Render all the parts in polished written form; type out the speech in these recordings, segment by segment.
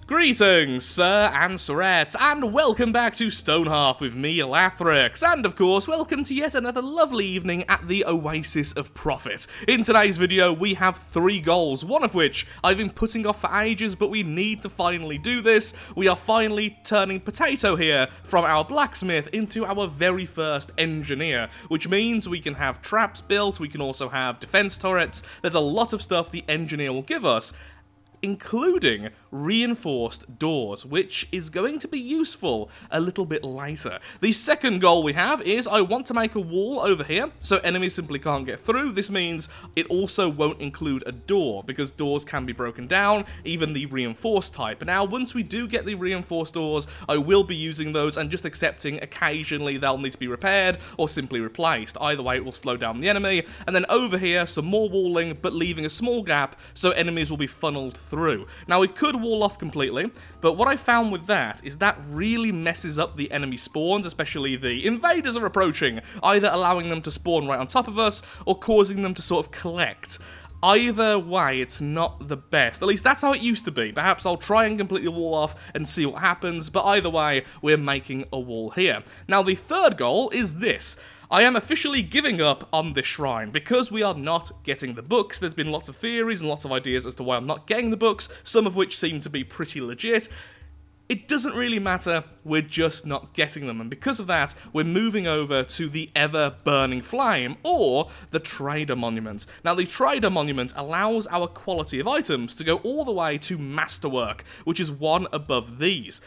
Greetings, sir and sirettes, and welcome back to Stonehearth with me, Lathrix, and of course, welcome to yet another lovely evening at the Oasis of Profit. In today's video, we have 3 goals, one of which I've been putting off for ages, but we need to finally do this. We are finally turning Potato here from our blacksmith into our very first engineer, which means we can have traps built, we can also have defense turrets. There's a lot of stuff the engineer will give us, including reinforced doors, which is going to be useful a little bit later. The second goal we have is I want to make a wall over here so enemies simply can't get through. This means it also won't include a door because doors can be broken down, even the reinforced type. Now, once we do get the reinforced doors, I will be using those and just accepting occasionally they'll need to be repaired or simply replaced. Either way, it will slow down the enemy. And then over here, some more walling, but leaving a small gap so enemies will be funneled through. Now, we could wall off completely, but what I found with that is that really messes up the enemy spawns, especially the invaders are approaching, either allowing them to spawn right on top of us or causing them to sort of collect. Either way, it's not the best. At least that's how it used to be. Perhaps I'll try and completely wall off and see what happens, but either way, we're making a wall here. Now, the third goal is this. I am officially giving up on this shrine because we are not getting the books. There's been lots of theories and lots of ideas as to why I'm not getting the books, some of which seem to be pretty legit. It doesn't really matter, we're just not getting them, and because of that, we're moving over to the ever-burning flame, or the Trader Monument. Now, the Trader Monument allows our quality of items to go all the way to Masterwork, which is one above these,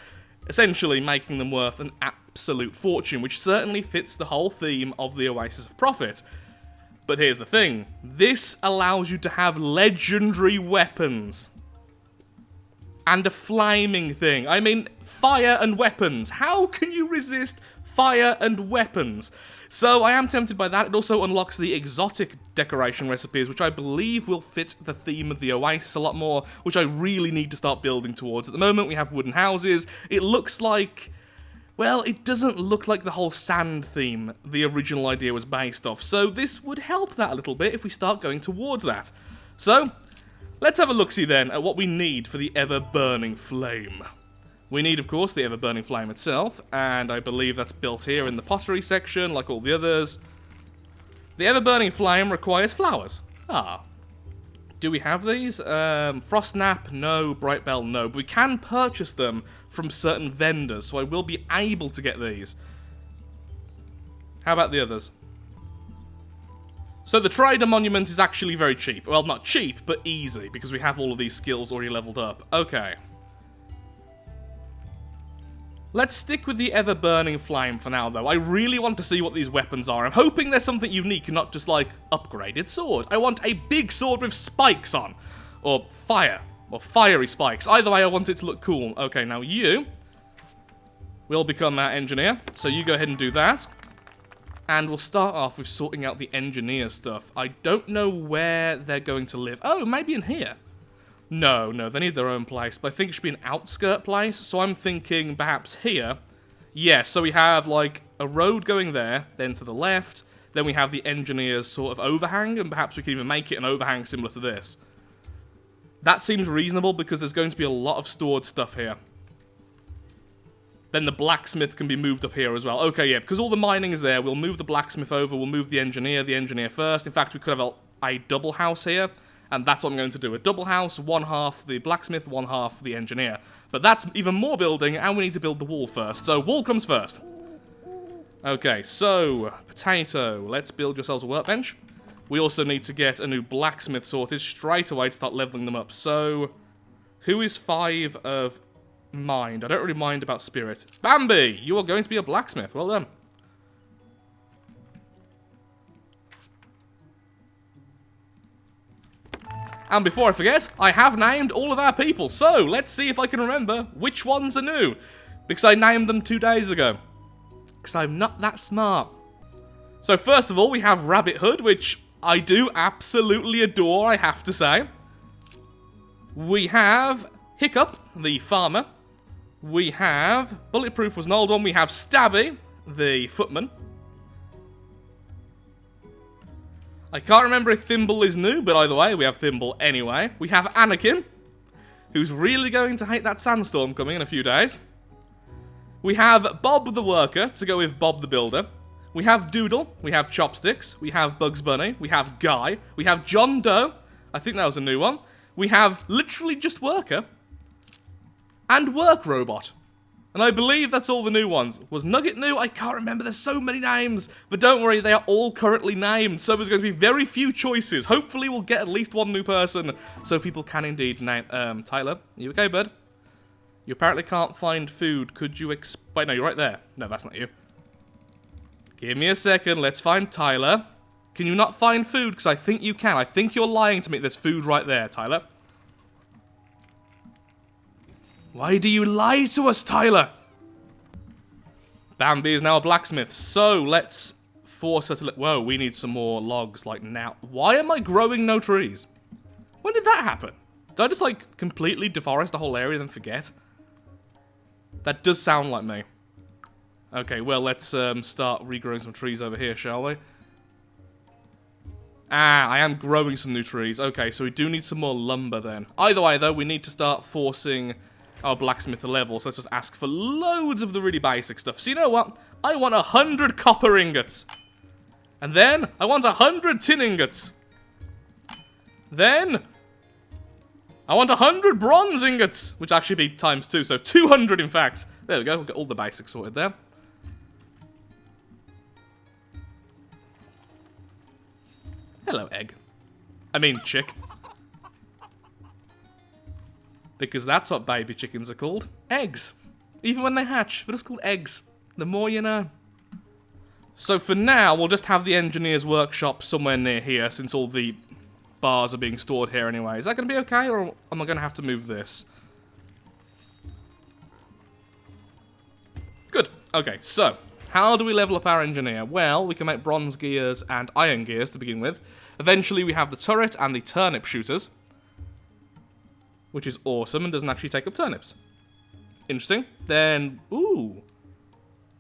essentially making them worth an absolute fortune, which certainly fits the whole theme of the Oasis of Profit. But here's the thing, this allows you to have legendary weapons. And a flaming thing. I mean, fire and weapons. How can you resist fire and weapons? So I am tempted by that. It also unlocks the exotic decoration recipes, which I believe will fit the theme of the Oasis a lot more, which I really need to start building towards. At the moment, we have wooden houses. It looks like, well, it doesn't look like the whole sand theme the original idea was based off. So this would help that a little bit if we start going towards that. So let's have a look-see then at what we need for the ever-burning flame. We need, of course, the ever-burning flame itself, and I believe that's built here in the pottery section, like all the others. The ever-burning flame requires flowers. Ah. Do we have these? Frostnap, no. Brightbell, no. But we can purchase them from certain vendors, so I will be able to get these. How about the others? So the Trader Monument is actually very cheap. Well, not cheap, but easy, because we have all of these skills already leveled up. Okay. Let's stick with the ever-burning flame for now, though. I really want to see what these weapons are. I'm hoping there's something unique, not just like, upgraded sword. I want a big sword with spikes on. Or fire. Or fiery spikes. Either way, I want it to look cool. Okay, now you will become our engineer. So you go ahead and do that. And we'll start off with sorting out the engineer stuff. I don't know where they're going to live. Oh, maybe in here. No, they need their own place, but I think it should be an outskirt place, so I'm thinking perhaps here. Yeah, so we have, like, a road going there, then to the left, then we have the engineer's sort of overhang, and perhaps we can even make it an overhang similar to this. That seems reasonable, because there's going to be a lot of stored stuff here. Then the blacksmith can be moved up here as well. Okay, yeah, because all the mining is there, we'll move the blacksmith over, we'll move the engineer first. In fact, we could have a double house here. And that's what I'm going to do. A double house, one half the blacksmith, one half the engineer. But that's even more building, and we need to build the wall first. So, wall comes first. Okay, so, Potato, let's build yourselves a workbench. We also need to get a new blacksmith sorted straight away to start leveling them up. So, who is 5 of mind? I don't really mind about spirit. Bambi, you are going to be a blacksmith. Well done. And before I forget, I have named all of our people, so let's see if I can remember which ones are new. Because I named them 2 days ago. Because I'm not that smart. So first of all, we have Rabbit Hood, which I do absolutely adore, I have to say. We have Hiccup, the farmer. We have Bulletproof was an old one. We have Stabby, the footman. I can't remember if Thimble is new, but either way, we have Thimble anyway. We have Anakin. who's really going to hate that sandstorm coming in a few days. We have Bob the Worker to go with Bob the Builder. We have Doodle, we have Chopsticks, we have Bugs Bunny, we have Guy, we have John Doe, I think that was a new one. We have literally just Worker, and Work Robot. And I believe that's all the new ones. Was Nugget new? I can't remember, there's so many names. But don't worry, they are all currently named, so there's going to be very few choices. Hopefully we'll get at least one new person, so people can indeed name... Tyler, are you okay, bud? You apparently can't find food, could you wait, no, you're right there. No, that's not you. Give me a second, let's find Tyler. Can you not find food? Because I think you can. I think you're lying to me. There's food right there, Tyler. Why do you lie to us, Tyler? Bambi is now a blacksmith, so let's force her to... Whoa, we need some more logs, like, now. Why am I growing no trees? When did that happen? Did I just, like, completely deforest the whole area and then forget? That does sound like me. Okay, well, let's start regrowing some trees over here, shall we? Ah, I am growing some new trees. Okay, so we do need some more lumber then. Either way, though, we need to start forcing our blacksmith to level, so let's just ask for loads of the really basic stuff. So you know what? I want 100 copper ingots. And then, I want 100 tin ingots. Then, I want 100 bronze ingots, which actually be times 2, so 200 in fact. There we go, we'll get all the basics sorted there. Hello, egg. I mean, chick. Because that's what baby chickens are called. Eggs. Even when they hatch, they're just called eggs. The more you know. So for now, we'll just have the engineer's workshop somewhere near here, since all the bars are being stored here anyway. Is that going to be okay, or am I going to have to move this? Good. Okay, so, how do we level up our engineer? Well, we can make bronze gears and iron gears to begin with. Eventually, we have the turret and the turnip shooters, which is awesome and doesn't actually take up turnips. Interesting. Then, ooh,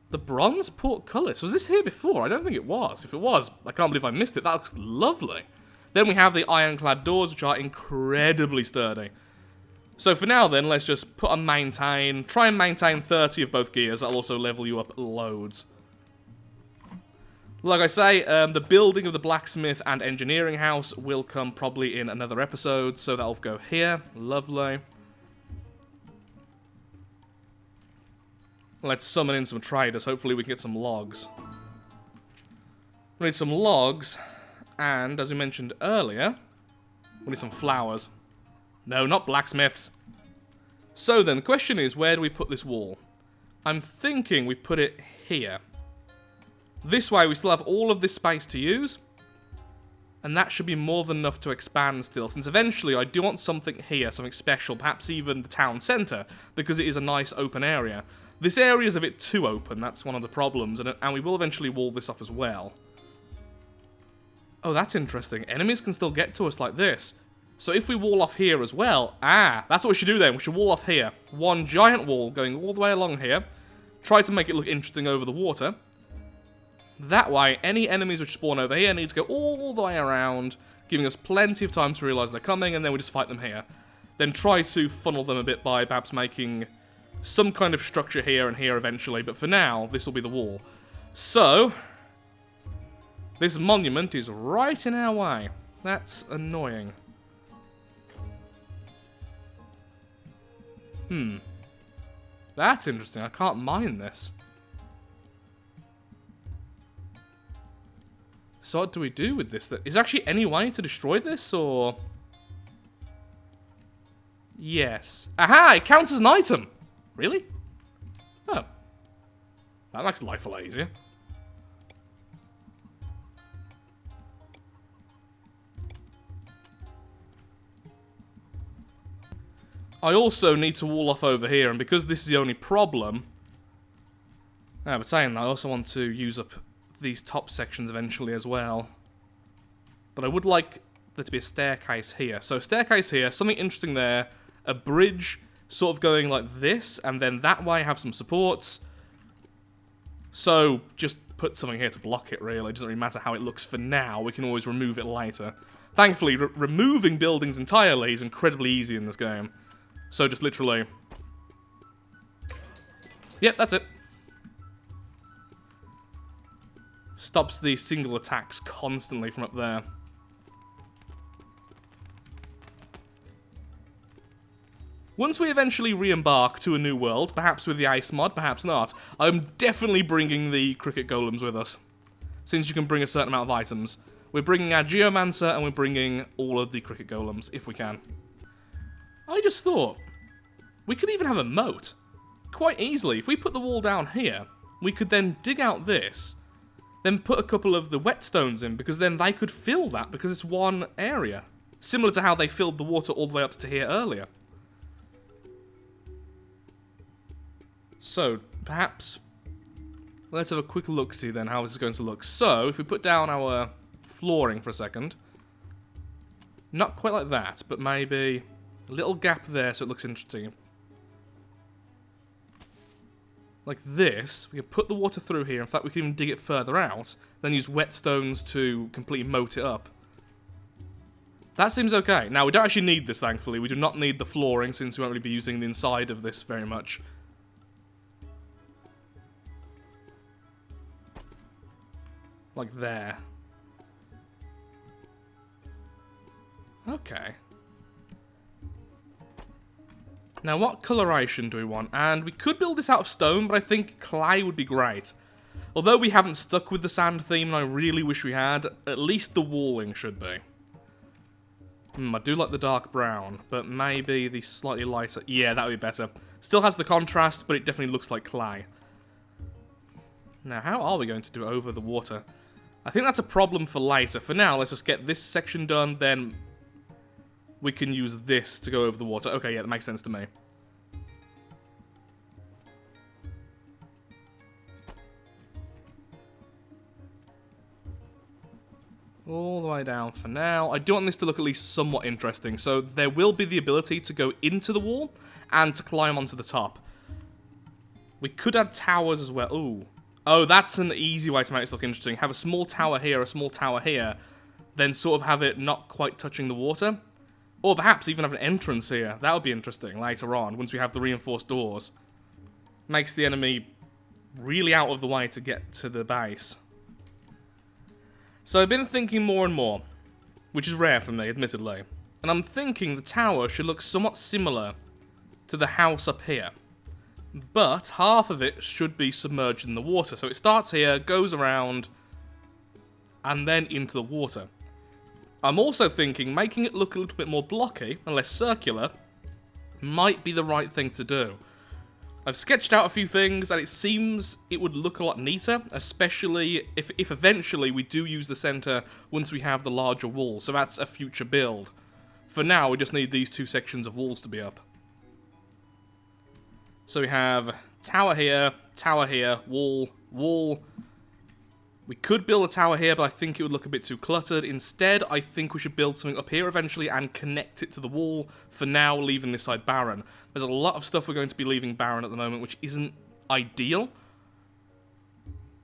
the bronze portcullis. Was this here before? I don't think it was. If it was, I can't believe I missed it. That looks lovely. Then we have the ironclad doors, which are incredibly sturdy. So for now then, let's just put on maintain. Try and maintain 30 of both gears. That'll also level you up loads. Like I say, the building of the blacksmith and engineering house will come probably in another episode, so that'll go here. Lovely. Let's summon in some traders. Hopefully we can get some logs. We need some logs, and as we mentioned earlier, we need some flowers. No, not blacksmiths. So then, the question is, where do we put this wall? I'm thinking we put it here. This way we still have all of this space to use, and that should be more than enough to expand still, since eventually I do want something here, something special, perhaps even the town centre, because it is a nice open area. This area is a bit too open, that's one of the problems, and we will eventually wall this off as well. Oh, that's interesting. Enemies can still get to us like this. So if we wall off here as well, that's what we should do then. We should wall off here. One giant wall going all the way along here. Try to make it look interesting over the water. That way, any enemies which spawn over here need to go all the way around, giving us plenty of time to realise they're coming, and then we just fight them here. Then try to funnel them a bit by perhaps making some kind of structure here and here eventually, but for now, this will be the wall. So, this monument is right in our way. That's annoying. That's interesting. I can't mine this. So what do we do with this? Is there actually any way to destroy this, or...? Yes. Aha! It counts as an item! Really? Oh. That makes life a lot easier. I also need to wall off over here, and because this is the only problem... but saying that, I also want to use up these top sections eventually as well. But I would like there to be a staircase here. So staircase here, something interesting there, a bridge sort of going like this, and then that way have some supports. So just put something here to block it, really. It doesn't really matter how it looks for now, we can always remove it later. Thankfully, removing buildings entirely is incredibly easy in this game. So just literally... Yep, that's it. Stops the single attacks constantly from up there. Once we eventually re-embark to a new world, perhaps with the ice mod, perhaps not, I'm definitely bringing the cricket golems with us. Since you can bring a certain amount of items. We're bringing our geomancer and we're bringing all of the cricket golems, if we can. I just thought, we could even have a moat. Quite easily, if we put the wall down here, we could then dig out this, then put a couple of the whetstones in, because then they could fill that, because it's one area. Similar to how they filled the water all the way up to here earlier. So, perhaps, let's have a quick look-see then how this is going to look. So, if we put down our flooring for a second, not quite like that, but maybe a little gap there so it looks interesting. Like this, we can put the water through here. In fact, we can even dig it further out, then use whetstones to completely moat it up. That seems okay. Now, we don't actually need this, thankfully. We do not need the flooring, since we won't really be using the inside of this very much. Like there. Okay. Now, what coloration do we want? And we could build this out of stone, but I think clay would be great. Although we haven't stuck with the sand theme, and I really wish we had, at least the walling should be. I do like the dark brown, but maybe the slightly lighter... Yeah, that would be better. Still has the contrast, but it definitely looks like clay. Now, how are we going to do it over the water? I think that's a problem for later. For now, let's just get this section done, then we can use this to go over the water. Okay, yeah, that makes sense to me. All the way down for now. I do want this to look at least somewhat interesting. So there will be the ability to go into the wall and to climb onto the top. We could add towers as well. Ooh. Oh, that's an easy way to make this look interesting. Have a small tower here, a small tower here, then sort of have it not quite touching the water. Or perhaps even have an entrance here. That would be interesting later on, once we have the reinforced doors. Makes the enemy really out of the way to get to the base. So I've been thinking more and more, which is rare for me, admittedly. And I'm thinking the tower should look somewhat similar to the house up here. But half of it should be submerged in the water. So it starts here, goes around, and then into the water. I'm also thinking making it look a little bit more blocky and less circular might be the right thing to do. I've sketched out a few things, and it seems it would look a lot neater, especially if eventually we do use the center once we have the larger wall. So that's a future build. For now, we just need these two sections of walls to be up. So we have tower here, wall, wall. We could build a tower here, but I think it would look a bit too cluttered. Instead, I think we should build something up here eventually and connect it to the wall. For now, leaving this side barren. There's a lot of stuff we're going to be leaving barren at the moment, which isn't ideal.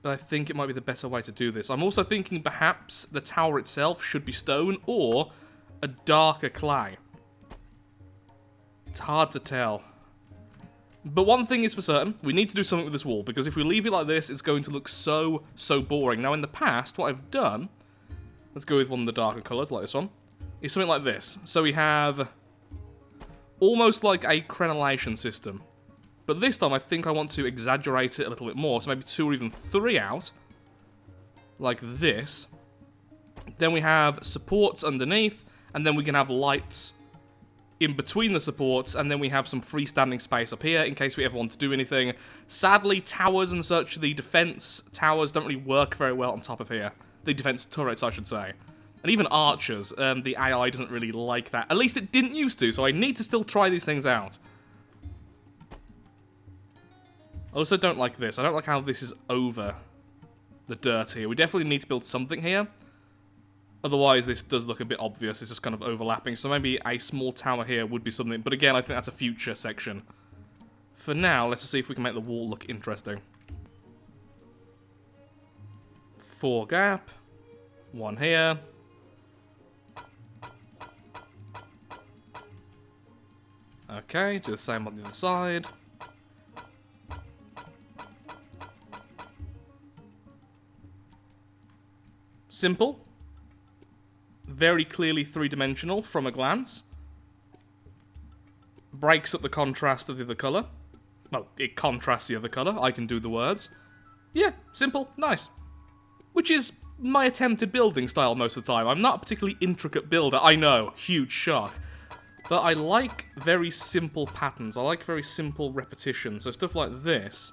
But I think it might be the better way to do this. I'm also thinking perhaps the tower itself should be stone or a darker clay. It's hard to tell. But one thing is for certain, we need to do something with this wall, because if we leave it like this, it's going to look so boring. Now, in the past, what I've done, let's go with one of the darker colours, like this one, is something like this. So we have almost like a crenellation system. But this time, I think I want to exaggerate it a little bit more, so maybe 2 or even 3 out, like this. Then we have supports underneath, and then we can have lights in between the supports, and then we have some freestanding space up here in case we ever want to do anything. Sadly, towers and such, the defense towers don't really work very well on top of here. The defense turrets, I should say. And even archers, the AI doesn't really like that. At least it didn't used to, so I need to still try these things out. I also don't like this. I don't like how this is over the dirt here. We definitely need to build something here. Otherwise, this does look a bit obvious. It's just kind of overlapping. So maybe a small tower here would be something. But again, I think that's a future section. For now, let's just see if we can make the wall look interesting. 4 gap. 1 here. Okay, do the same on the other side. Simple. Very clearly three-dimensional from a glance. Breaks up the contrast of the other colour. Well, it contrasts the other colour. I can do the words. Yeah, simple, nice. Which is my attempted building style most of the time. I'm not a particularly intricate builder. I know, huge shock. But I like very simple patterns. I like very simple repetition. So stuff like this,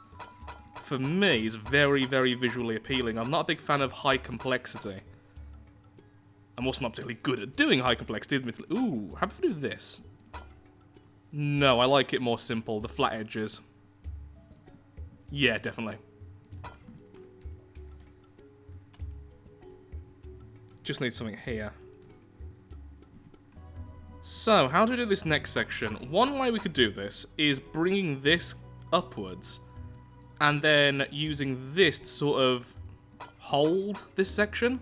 for me, is very, very visually appealing. I'm not a big fan of high complexity. I'm also not particularly good at doing high complexity, admittedly. Ooh, how about if I do this? No, I like it more simple, the flat edges. Yeah, definitely. Just need something here. So, how do we do this next section? One way we could do this is bringing this upwards and then using this to sort of hold this section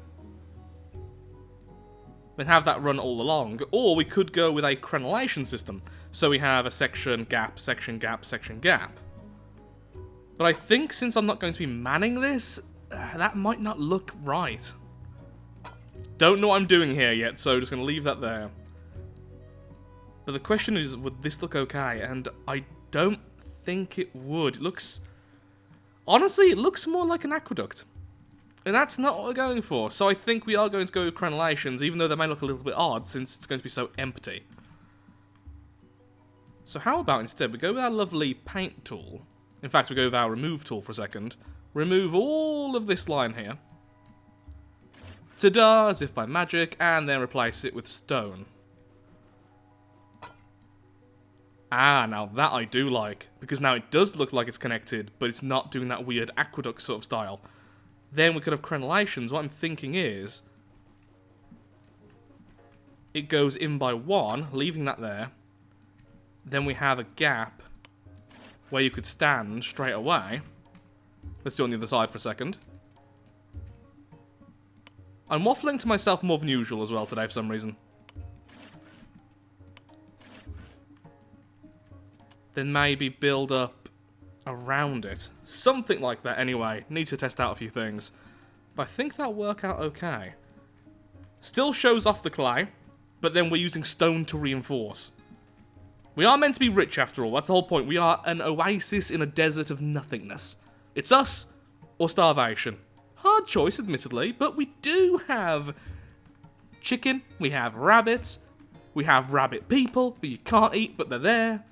and have that run all along. Or we could go with a crenellation system. So we have a section, gap, section, gap, section, gap. But I think since I'm not going to be manning this, that might not look right. Don't know what I'm doing here yet, so just going to leave that there. But the question is, would this look okay? And I don't think it would. It looks... Honestly, it looks more like an aqueduct. And that's not what we're going for. So I think we are going to go with crenellations, even though they may look a little bit odd, since it's going to be so empty. So how about instead we go with our lovely paint tool. In fact, we go with our remove tool for a second. Remove all of this line here. Ta-da, as if by magic, and then replace it with stone. Ah, now that I do like, because now it does look like it's connected, but it's not doing that weird aqueduct sort of style. Then we could have crenellations. What I'm thinking is, it goes in by one, leaving that there. Then we have a gap where you could stand straight away. Let's do it on the other side for a second. I'm waffling to myself more than usual as well today for some reason. Then maybe build up around it. Something like that anyway. Need to test out a few things. But I think that'll work out okay. Still shows off the clay, but then we're using stone to reinforce. We are meant to be rich after all, that's the whole point. We are an oasis in a desert of nothingness. It's us or starvation. Hard choice, admittedly, but we do have chicken, we have rabbits, we have rabbit people who you can't eat but they're there.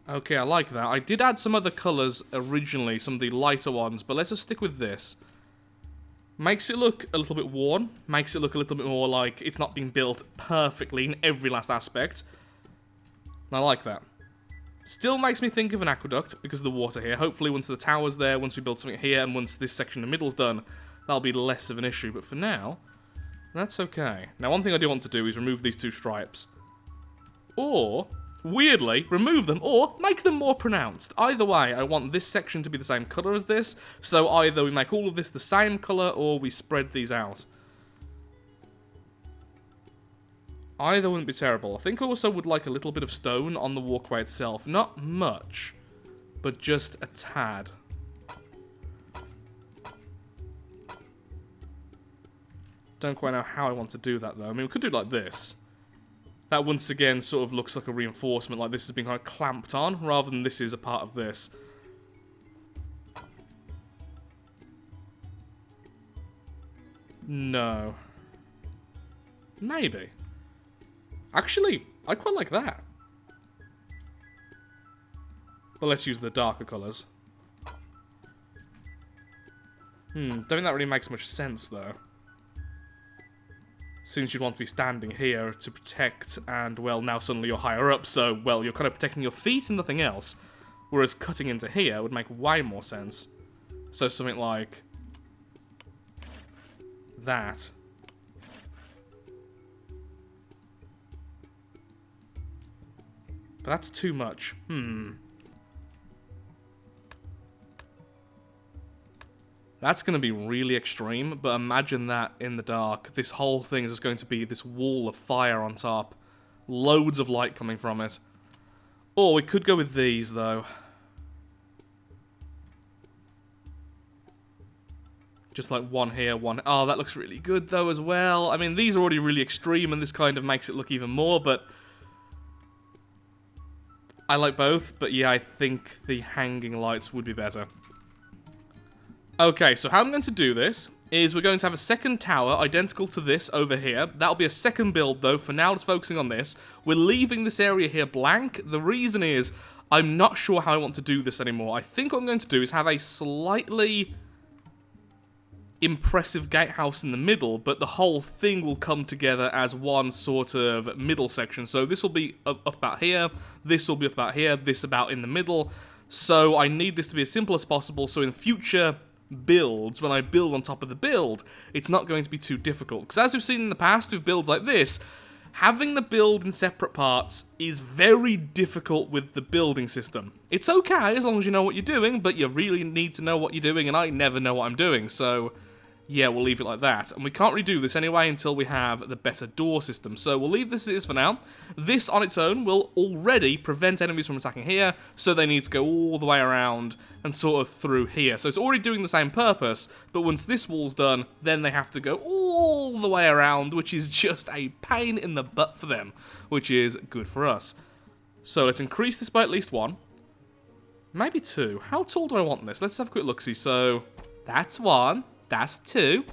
Okay, I like that. I did add some other colours originally, some of the lighter ones, but let's just stick with this. Makes it look a little bit worn, makes it look a little bit more like it's not being built perfectly in every last aspect. And I like that. Still makes me think of an aqueduct because of the water here. Hopefully once the tower's there, once we build something here, and once this section in the middle's done, that'll be less of an issue. But for now, that's okay. Now one thing I do want to do is remove these two stripes. Or... weirdly, remove them, or make them more pronounced. Either way, I want this section to be the same colour as this, so either we make all of this the same colour, or we spread these out. Either wouldn't be terrible. I think I also would like a little bit of stone on the walkway itself. Not much, but just a tad. Don't quite know how I want to do that, though. I mean, we could do it like this. That once again sort of looks like a reinforcement, like this has been kind of clamped on, rather than this is a part of this. No. Maybe. Actually, I quite like that. But let's use the darker colours. Don't think that really makes much sense, though. Since you'd want to be standing here to protect, and, well, now suddenly you're higher up, so, well, you're kind of protecting your feet and nothing else. Whereas cutting into here would make way more sense. So something like... that. But that's too much. That's going to be really extreme, but imagine that in the dark. This whole thing is just going to be this wall of fire on top. Loads of light coming from it. Or we could go with these, though. Just like one here, one... Oh, that looks really good, though, as well. I mean, these are already really extreme, and this kind of makes it look even more, but... I like both, but yeah, I think the hanging lights would be better. Okay, so how I'm going to do this is we're going to have a second tower identical to this over here. That'll be a second build, though. For now, just focusing on this. We're leaving this area here blank. The reason is I'm not sure how I want to do this anymore. I think what I'm going to do is have a slightly impressive gatehouse in the middle, but the whole thing will come together as one sort of middle section. So this will be up about here, this will be up about here, this about in the middle. So I need this to be as simple as possible, so in future builds, when I build on top of the build, it's not going to be too difficult. Because as we've seen in the past with builds like this, having the build in separate parts is very difficult with the building system. It's okay as long as you know what you're doing, but you really need to know what you're doing, and I never know what I'm doing, so yeah, we'll leave it like that. And we can't redo this anyway until we have the better door system, so we'll leave this as it is for now. This on its own will already prevent enemies from attacking here, so they need to go all the way around and sort of through here. So it's already doing the same purpose, but once this wall's done, then they have to go all the way around, which is just a pain in the butt for them, which is good for us. So let's increase this by at least one. Maybe two. How tall do I want this? Let's have a quick look-see. So that's one. That's two.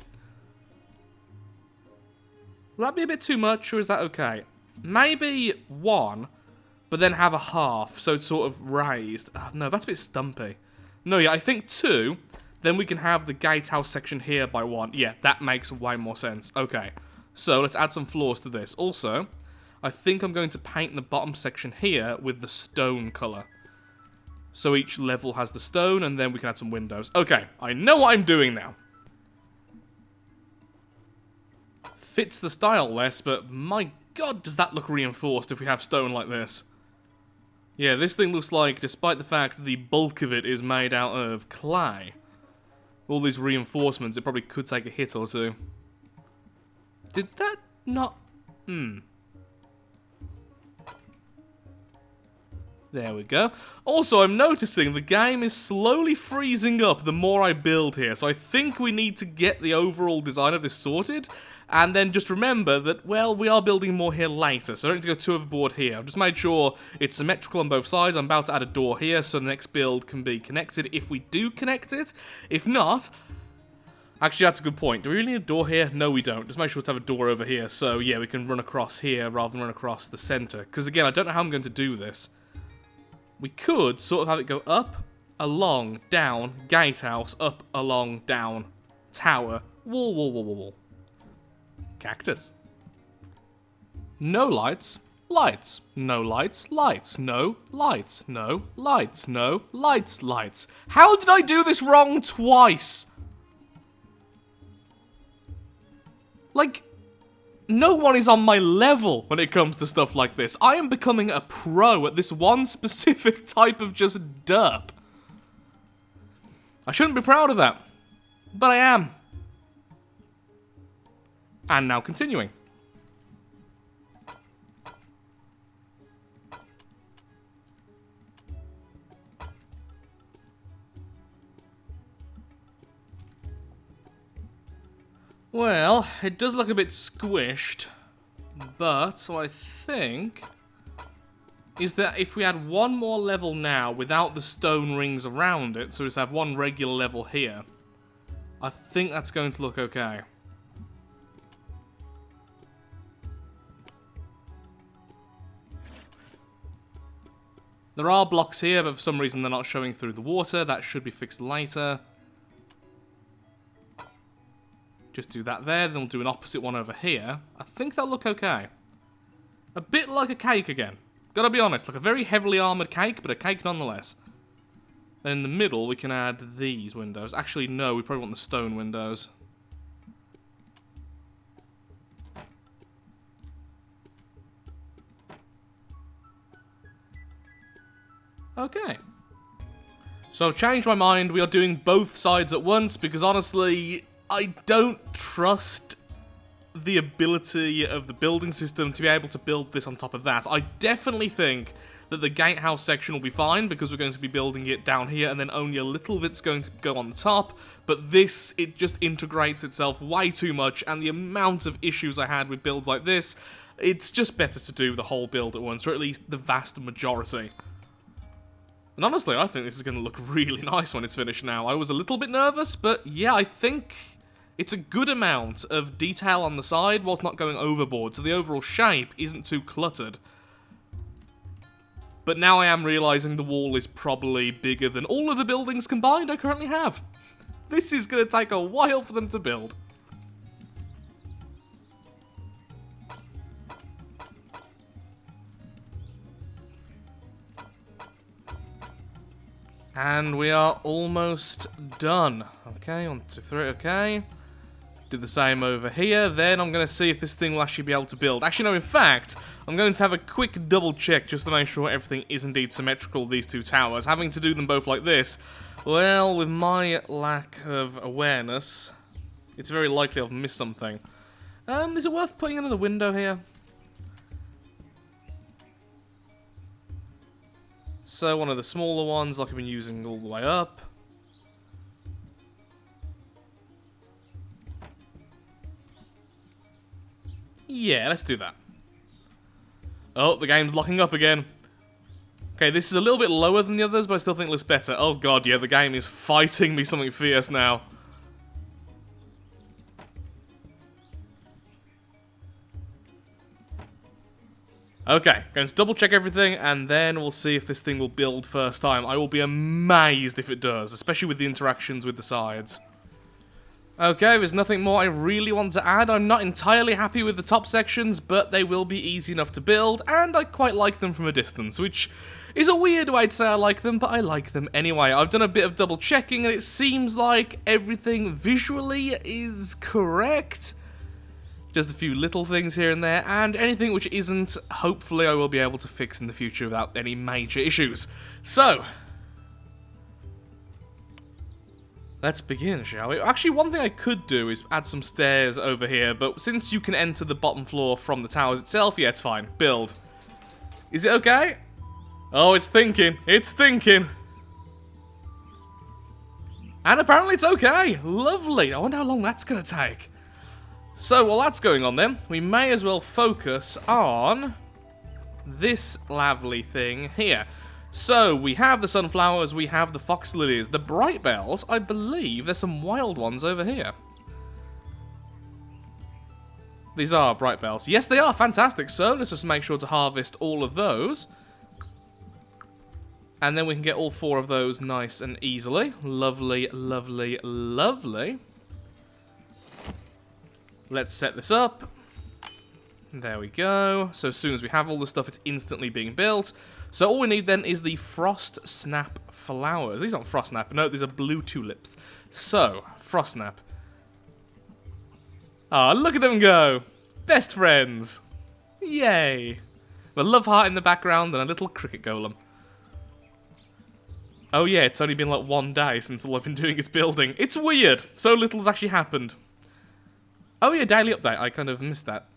Will that be a bit too much, or is that okay? Maybe one, but then have a half, so it's sort of raised. No, that's a bit stumpy. No, yeah, I think two, then we can have the gatehouse section here by one. Yeah, that makes way more sense. Okay, so let's add some floors to this. Also, I think I'm going to paint the bottom section here with the stone colour. So each level has the stone, and then we can add some windows. Okay, I know what I'm doing now. Fits the style less, but my god, does that look reinforced if we have stone like this. Yeah, this thing looks like, despite the fact the bulk of it is made out of clay, all these reinforcements, it probably could take a hit or two. Did that not... There we go. Also, I'm noticing the game is slowly freezing up the more I build here, so I think we need to get the overall design of this sorted, and then just remember that, well, we are building more here later, so I don't need to go too overboard here. I've just made sure it's symmetrical on both sides. I'm about to add a door here, so the next build can be connected if we do connect it. If not... Actually, that's a good point. Do we really need a door here? No, we don't. Just make sure to have a door over here, so yeah, we can run across here rather than run across the center. Because again, I don't know how I'm going to do this. We could sort of have it go up, along, down, gatehouse, up, along, down, tower, wall, wall, wall, wall, wall. Cactus. No lights, lights. No lights, lights. No lights, no lights, no lights, lights. How did I do this wrong twice? Like... No one is on my level when it comes to stuff like this. I am becoming a pro at this one specific type of just derp. I shouldn't be proud of that, but I am. And now continuing. Well, it does look a bit squished, but what I think is that if we add one more level now without the stone rings around it, so just have one regular level here, I think that's going to look okay. There are blocks here, but for some reason they're not showing through the water. That should be fixed later. Just do that there, then we'll do an opposite one over here. I think that'll look okay. A bit like a cake again. Gotta be honest, like a very heavily armoured cake, but a cake nonetheless. Then in the middle, we can add these windows. Actually, no, we probably want the stone windows. Okay. So I've changed my mind. We are doing both sides at once because honestly, I don't trust the ability of the building system to be able to build this on top of that. I definitely think that the gatehouse section will be fine because we're going to be building it down here and then only a little bit's going to go on the top. But this, it just integrates itself way too much, and the amount of issues I had with builds like this, it's just better to do the whole build at once, or at least the vast majority. And honestly, I think this is going to look really nice when it's finished now. I was a little bit nervous, but yeah, I think it's a good amount of detail on the side whilst not going overboard, so the overall shape isn't too cluttered. But now I am realising the wall is probably bigger than all of the buildings combined I currently have. This is going to take a while for them to build. And we are almost done. Okay, 1, 2, 3, okay. Do the same over here. Then I'm going to see if this thing will actually be able to build. Actually, no, in fact, I'm going to have a quick double check just to make sure everything is indeed symmetrical, these two towers. Having to do them both like this, well, with my lack of awareness, it's very likely I've missed something. Is it worth putting another window here? So one of the smaller ones, like I've been using all the way up. Yeah, let's do that. Oh, the game's locking up again. Okay, this is a little bit lower than the others, but I still think it looks better. Oh god, yeah, the game is fighting me something fierce now. Okay, going to double check everything, and then we'll see if this thing will build first time. I will be amazed if it does, especially with the interactions with the sides. Okay, there's nothing more I really want to add. I'm not entirely happy with the top sections, but they will be easy enough to build, and I quite like them from a distance, which is a weird way to say I like them, but I like them anyway. I've done a bit of double checking, and it seems like everything visually is correct. Just a few little things here and there, and anything which isn't, hopefully I will be able to fix in the future without any major issues. So, let's begin, shall we? Actually, one thing I could do is add some stairs over here, but since you can enter the bottom floor from the towers itself, yeah, it's fine. Build. Is it okay? Oh, it's thinking. It's thinking. And apparently it's okay. Lovely. I wonder how long that's going to take. So, while that's going on then, we may as well focus on this lovely thing here. So, we have the sunflowers, we have the fox lilies, the bright bells. I believe there's some wild ones over here. These are bright bells. Yes, they are. Fantastic. So, let's just make sure to harvest all of those. And then we can get all 4 of those nice and easily. Lovely, lovely, lovely. Let's set this up. There we go. So as soon as we have all the stuff, it's instantly being built. So all we need then is the frost snap flowers. These aren't frost snap. No, these are blue tulips. So, frost snap. Ah, look at them go. Best friends. Yay. A love heart in the background and a little cricket golem. Oh yeah, it's only been like 1 day since all I've been doing is building. It's weird. So little's actually happened. Oh yeah, daily update. I kind of missed that.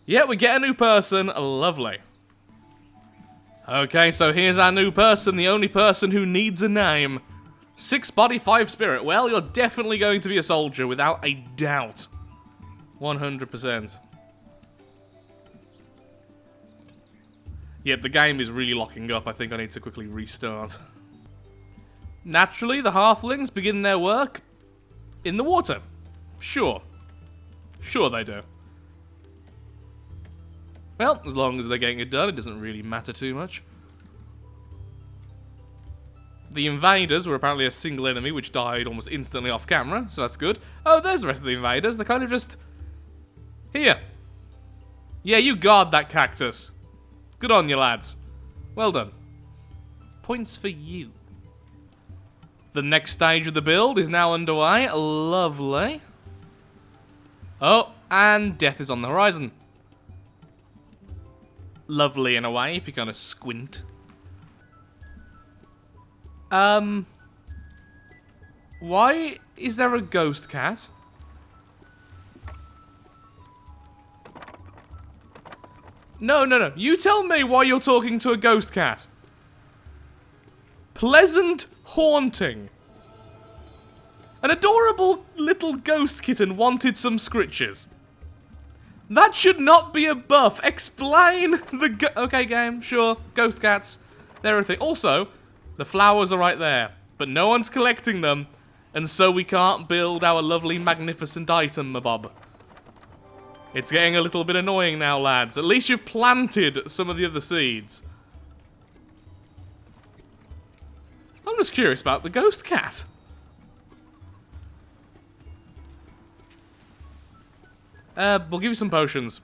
Yeah, we get a new person. Lovely. Okay, so here's our new person. The only person who needs a name. 6 body, 5 spirit. Well, you're definitely going to be a soldier, without a doubt. 100%. Yep, the game is really locking up. I think I need to quickly restart. Naturally, the halflings begin their work in the water. Sure. Sure they do. Well, as long as they're getting it done, it doesn't really matter too much. The invaders were apparently a single enemy, which died almost instantly off camera, so that's good. Oh, there's the rest of the invaders. They're kind of just here. Yeah, you guard that cactus. Good on you, lads. Well done. Points for you. The next stage of the build is now underway. Lovely. Oh, and death is on the horizon. Lovely in a way, if you kind of squint. Why is there a ghost cat? No, no, no. You tell me why you're talking to a ghost cat. Pleasant haunting. An adorable little ghost kitten wanted some scritches. That should not be a buff. Explain the okay, game. Sure. Ghost cats. They're a thing. Also, the flowers are right there. But no one's collecting them. And so we can't build our lovely, magnificent item, Bob. It's getting a little bit annoying now, lads. At least you've planted some of the other seeds. I'm just curious about the ghost cat. We'll give you some potions.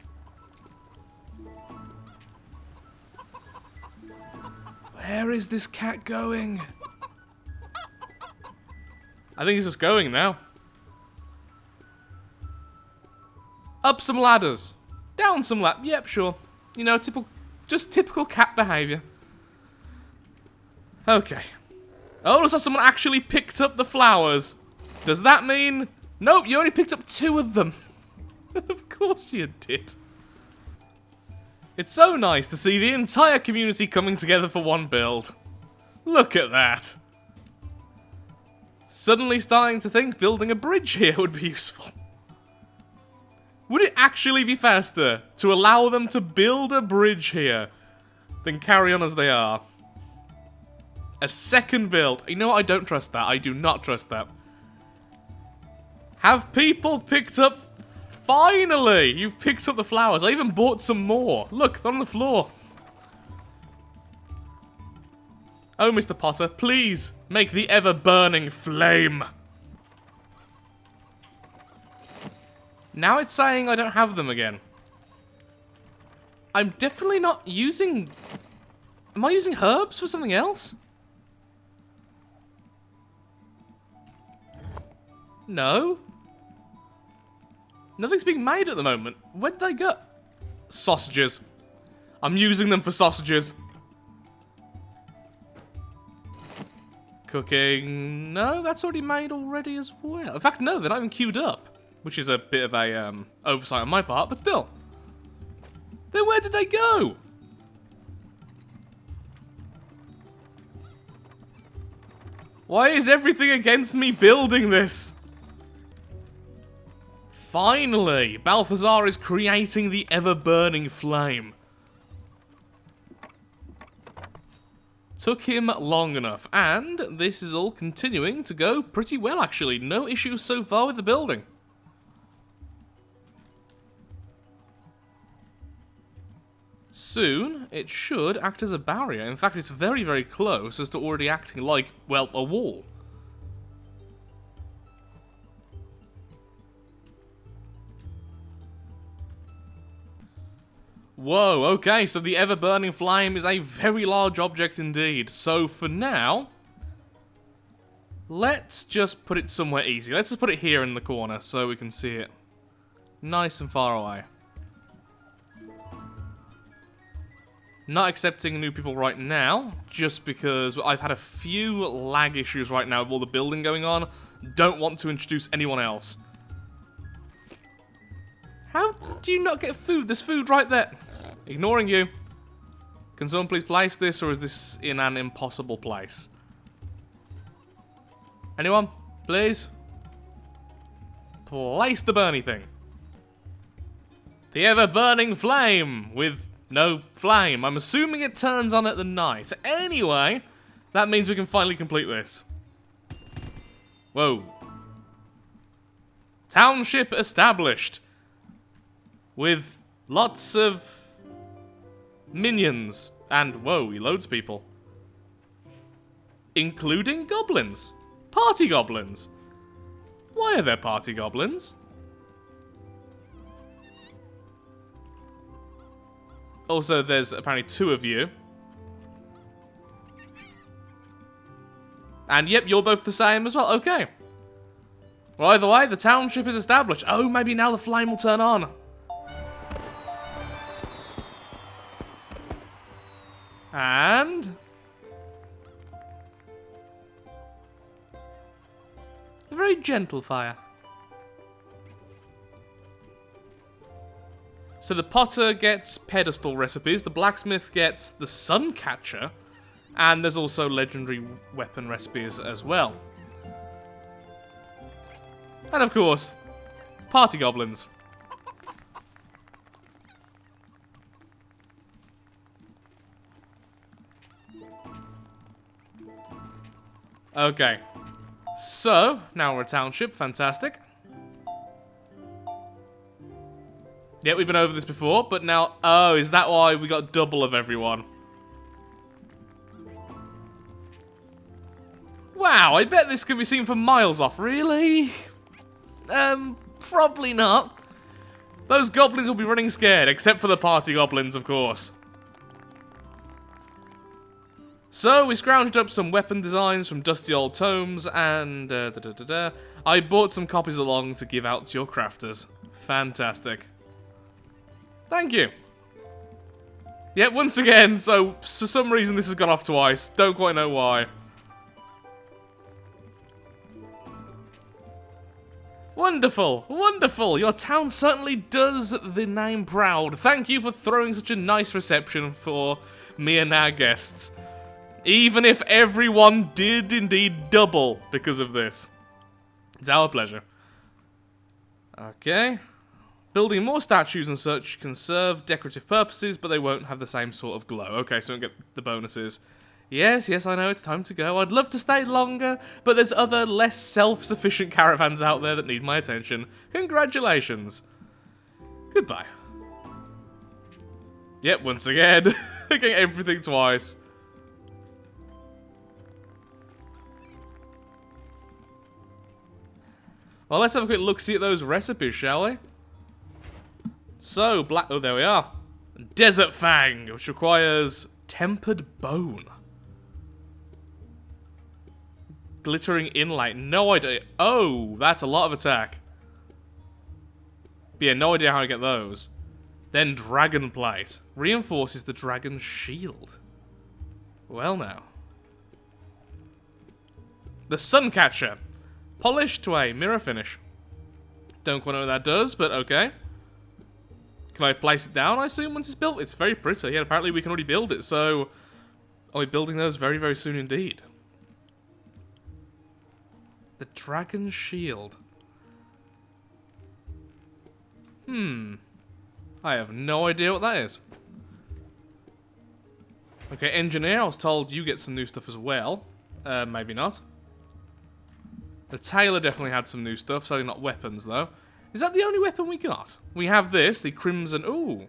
Where is this cat going? I think he's just going now. Up some ladders. Down some ladders. Yep, sure. You know, just typical cat behavior. Okay. Oh, looks like someone actually picked up the flowers. Does that mean... Nope, you only picked up 2 of them. Of course you did. It's so nice to see the entire community coming together for one build. Look at that. Suddenly starting to think building a bridge here would be useful. Would it actually be faster to allow them to build a bridge here than carry on as they are? A second build. You know what? I don't trust that. I do not trust that. Have people picked up... Finally! You've picked up the flowers. I even bought some more. Look, they're on the floor. Oh, Mr. Potter, please make the ever-burning flame. Now it's saying I don't have them again. I'm definitely not using... Am I using herbs for something else? No. Nothing's being made at the moment. Where'd they go? Sausages. I'm using them for sausages. Cooking. No, that's already made already as well. In fact, no, they're not even queued up. Which is a bit of a oversight on my part, but still. Then where did they go? Why is everything against me building this? Finally, Balthazar is creating the ever-burning flame. Took him long enough, and this is all continuing to go pretty well, actually. No issues so far with the building. Soon, it should act as a barrier. In fact, it's very, very close as to already acting like, well, a wall. Whoa, okay, so the ever-burning flame is a very large object indeed. So for now, let's just put it somewhere easy. Let's just put it here in the corner so we can see it nice and far away. Not accepting new people right now, just because I've had a few lag issues right now with all the building going on. Don't want to introduce anyone else. How do you not get food? There's food right there. Ignoring you. Can someone please place this, or is this in an impossible place? Anyone? Please? Place the burny thing. The ever-burning flame with no flame. I'm assuming it turns on at the night. Anyway, that means we can finally complete this. Whoa. Township established. With lots of minions. And, whoa, he loads people. Including goblins. Party goblins. Why are there party goblins? Also, there's apparently 2 of you. And, yep, you're both the same as well. Okay. Well, either way, the township is established. Oh, maybe now the flame will turn on. And... A very gentle fire. So the potter gets pedestal recipes, the blacksmith gets the sun catcher, and there's also legendary weapon recipes as well. And of course, party goblins. Okay. So, now we're a township, fantastic. Yeah, we've been over this before, but now... Oh, is that why we got double of everyone? Wow, I bet this can be seen from miles off, really? Probably not. Those goblins will be running scared, except for the party goblins, of course. So, we scrounged up some weapon designs from dusty old tomes, and... I bought some copies along to give out to your crafters. Fantastic. Thank you. Yeah, once again, so for some reason this has gone off twice. Don't quite know why. Wonderful, wonderful. Your town certainly does the name proud. Thank you for throwing such a nice reception for me and our guests. Even if everyone did indeed double because of this. It's our pleasure. Okay. Building more statues and such can serve decorative purposes, but they won't have the same sort of glow. Okay, so we don't get the bonuses. Yes, I know, it's time to go. I'd love to stay longer, but there's other, less self-sufficient caravans out there that need my attention. Congratulations. Goodbye. Yep, once again. Getting everything twice. Well, let's have a quick look-see at those recipes, shall we? So, oh, there we are. Desert Fang, which requires tempered bone. Glittering inlay, no idea. Oh, that's a lot of attack. But yeah, no idea how to get those. Then Dragon Plate. Reinforces the dragon's shield. Well now. The Suncatcher. Polished to a mirror finish. Don't quite know what that does, but okay. Can I place it down, I assume, once it's built? It's very pretty. Yeah, apparently we can already build it, so... I'll be building those very, very soon indeed. The Dragon's Shield. I have no idea what that is. Okay, Engineer, I was told you get some new stuff as well. Maybe not. The Tailor definitely had some new stuff, sadly not weapons, though. Is that the only weapon we got? We have this, the Crimson... Ooh.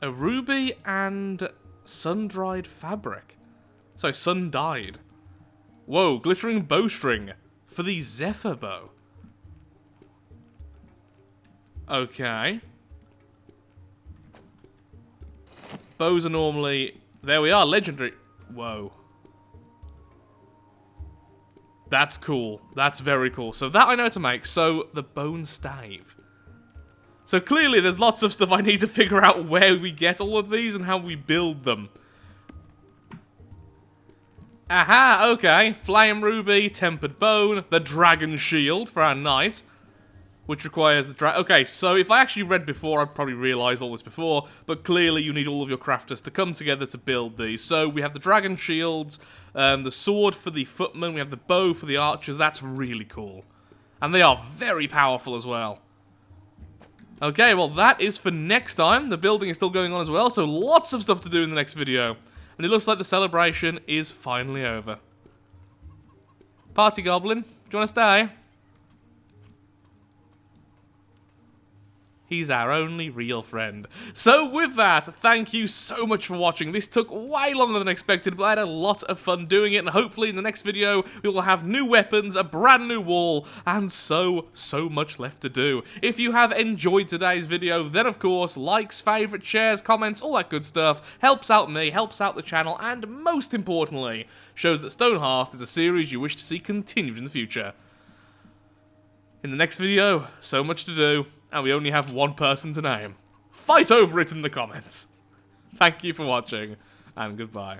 A ruby and sun-dried fabric. Sorry, sun-dyed. Whoa, glittering bowstring for the Zephyr bow. Okay. Bows are normally... There we are, legendary. Whoa. That's cool. That's very cool. So that I know to make. So, the bone stave. So clearly there's lots of stuff I need to figure out where we get all of these and how we build them. Aha, okay. Flame ruby, tempered bone, the dragon shield for our knight. Which requires the okay, so if I actually read before, I'd probably realised all this before, but clearly you need all of your crafters to come together to build these. So we have the dragon shields, the sword for the footmen, we have the bow for the archers, that's really cool. And they are very powerful as well. Okay, well that is for next time. The building is still going on as well, so lots of stuff to do in the next video. And it looks like the celebration is finally over. Party Goblin, do you want to stay? He's our only real friend. So with that, thank you so much for watching. This took way longer than expected, but I had a lot of fun doing it, and hopefully in the next video, we will have new weapons, a brand new wall, and so much left to do. If you have enjoyed today's video, then of course, likes, favourites, shares, comments, all that good stuff, helps out me, helps out the channel, and most importantly, shows that Stonehearth is a series you wish to see continued in the future. In the next video, so much to do, and we only have one person to name. Fight over it in the comments. Thank you for watching, and goodbye.